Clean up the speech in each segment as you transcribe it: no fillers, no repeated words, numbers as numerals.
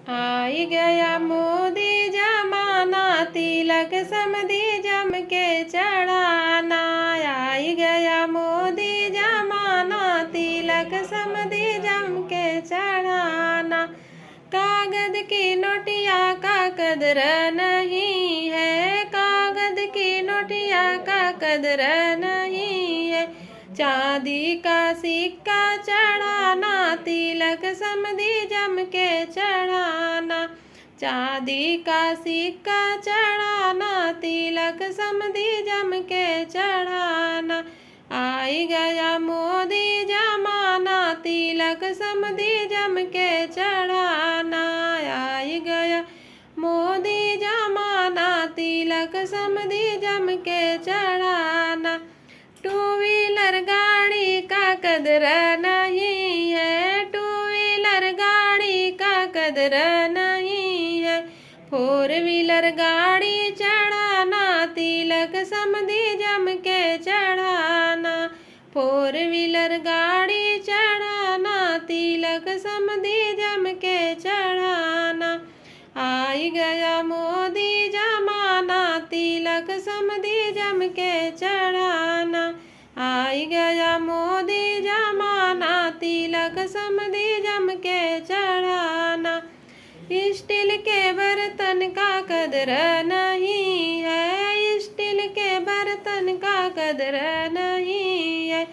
आई गया मोदी जमाना, तिलक समधी जम के चढ़ाना। आई गया मोदी जमाना, तिलक समधी जम के चढ़ाना। कागज की नोटिया का कदर नहीं है, कागज की नोटिया का कदर नहीं है। चांदी का सिक्का चढ़ाना, तिलक समधी जम के चढ़ाना। चांदी का सिक्का चढ़ाना, तिलक समधी जम के चढ़ाना। आई गया मोदी जमाना, तिलक समधी जम के चढ़ाना। आई गया मोदी जमाना, तिलक समधी जम के चढ़ाना। टू व्हीलर गाड़ी का कदर नहीं है, टू व्हीलर गाड़ी का कदर नहीं है। फोर व्हीलर गाड़ी चढ़ाना, तिलक समधी जम के चढ़ाना। फोर व्हीलर गाड़ी चढ़ाना, तिलक समधी जम के चढ़ाना। आई गया मोदी जमाना, तिलक समधी जम के चढ़ाना। आई गया मोदी जमाना, तिलक समधी जम के चढ़ाना। स्टील के बर्तन का कदर नहीं है, स्टील के बर्तन का कदर नहीं है।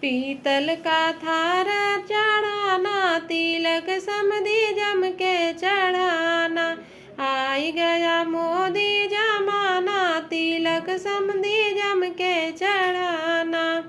पीतल का थार चढ़ाना, तिलक समधी जम के चढ़ाना। आई गया मोदी जमाना, तिलक समधी जम के चढ़ाना।